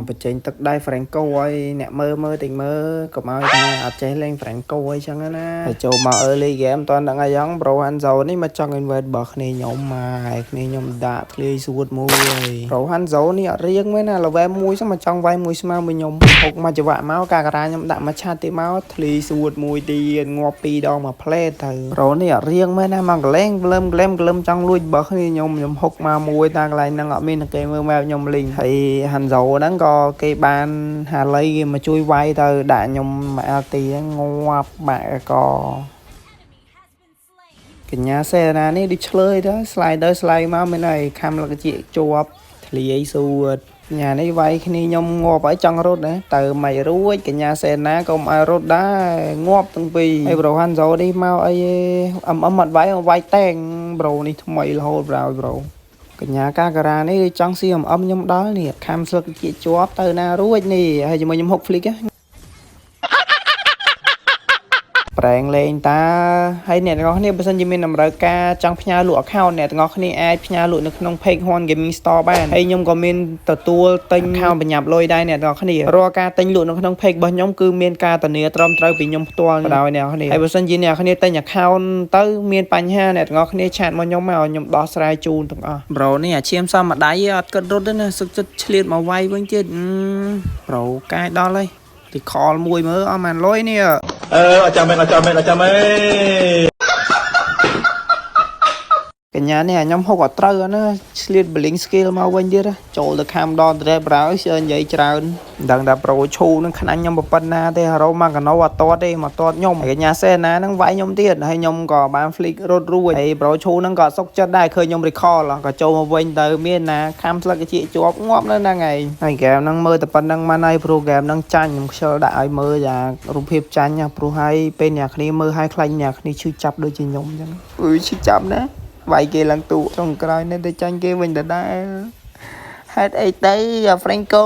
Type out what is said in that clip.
បច្ចេកទឹកដៃ Franco ឲ្យអ្នកមើលតិចមើលកុំឲ្យថាអត់ចេះលេង Franco អីចឹងណាហើយចូលមក early game តើដឹងអីយ៉ាង Bro Hanzo នេះមកចង់ invite របស់គ្នាខ្ញុំមកគ្នាខ្ញុំដាក់ធ្លាយសួតមួយ Bro Hanzo នេះអត់រៀងមែនណា level 1សោះមកចង់វាយមួយស្មើមួយខ្ញុំហុកមកចង្វាក់មកកាការ៉ាខ្ញុំដាក់មកឆាតទីមកធ្លាយសួតមួយទៀតងាប់2ដងមក play ទៅ Bro នេះអត់រៀងមែនណាមកកលែងក្លឹមចង់លួចរបស់គ្នាខ្ញុំហុកមកមួយតាកន្លែងហ្នឹងអត់មានគេមើលម៉ែខ្ញុំលេងហើយ Hanzo ហ្នឹងក៏គេបានហាលីគេមកជួយវាយទៅដាក់ខ្ញុំមក LT ងាប់បាក់ក៏កញ្ញាសេណានេះដូចឆ្លើយទៅ slider មកមែនហើយខំលកជាជាប់ធ្លាយសួតញ៉ានេះវាយគ្នាខ្ញុំងាប់ហើយចង់រត់ណាទៅមិនរួចកញ្ញាសេណាក៏មិនឲ្យរត់ដែរងាប់ទាំងពីរហើយ Bro Hanzo នេះមកអីអត់វាយតែង Bro នេះថ្មីរហូត Bro កញ្ញាកាការ៉ានេះចង់ស៊ីខ្ញុំដល់នេះខំស្លឹកជាជាប់ទៅណារួចនេះហើយជាមួយខ្ញុំហុក flick ប្រែងលេងតាហើយអ្នកទាំងអស់គ្នាបើសិនជាមានតម្រូវការចង់ផ្ញើលក់ account អ្នកទាំងអស់គ្នាអាចផ្ញើលក់នៅក្នុង page Horn Gaming Store បានហើយខ្ញុំក៏មានទទួលទិញ account ប្រញាប់លុយដែរអ្នកទាំងអស់គ្នារាល់ការទិញលក់នៅក្នុង page របស់ខ្ញុំគឺមានការធានាត្រឹមត្រូវពីខ្ញុំផ្ទាល់ដល់អ្នកទាំងអស់គ្នាហើយបើសិនជាអ្នកទាំងអស់គ្នាទិញ account ទៅមានបញ្ហាអ្នកទាំងអស់គ្នាឆាតមកខ្ញុំមកខ្ញុំដោះស្រាយជូនទាំងអស់ Bro នេះអាឈាមសមម្ដាយអត់គិតរត់ទេណាសឹកចិត្តឆ្លៀតមកវាយវិញទៀត Bro កាយដល់ហើយទីខលមួយមើលអត់បានលុយនេះអត់ចាំមែន កញ្ញានេះខ្ញុំហុកអត់ត្រូវណាឆ្លៀត bling skill មកវិញទៀតចូលទៅខាំដល់ trap ប្រោយនិយាយច្រើនមិនដឹងថា Pro ឈូនឹងខ្នាញ់ខ្ញុំប៉ុណ្ណាទេហៅមកកណោអត់តតទេមកតតខ្ញុំកញ្ញាសេណានឹងវាយខ្ញុំទៀតហើយខ្ញុំក៏បាន flick រត់រួចហើយ Pro ឈូនឹងក៏សុកចិត្តដែរឃើញខ្ញុំ recall ក៏ចូលមកវិញទៅមានណាខាំស្លឹកជាជាប់ងាប់នៅហ្នឹងហើយហ្គេមហ្នឹងមើលតែប៉ុណ្្នឹងមកហើយ program ហ្នឹងចាញ់ខ្ញុំខ្ជិលដាក់ឲ្យមើលយ៉ាងរូបភាពចាញ់ណាព្រោះហើយពេលអ្នកគ្នាមើលឲ្យខ្លាញ់អ្នកគ្នាឈឺចាប់ដូចជាខ្ញុំអញ្ចឹងឈឺចាប់ណាវាយគេឡើងទូចុងក្រោយនេះទៅចាញ់គេវិញដដែលហេតុអីទៅFranco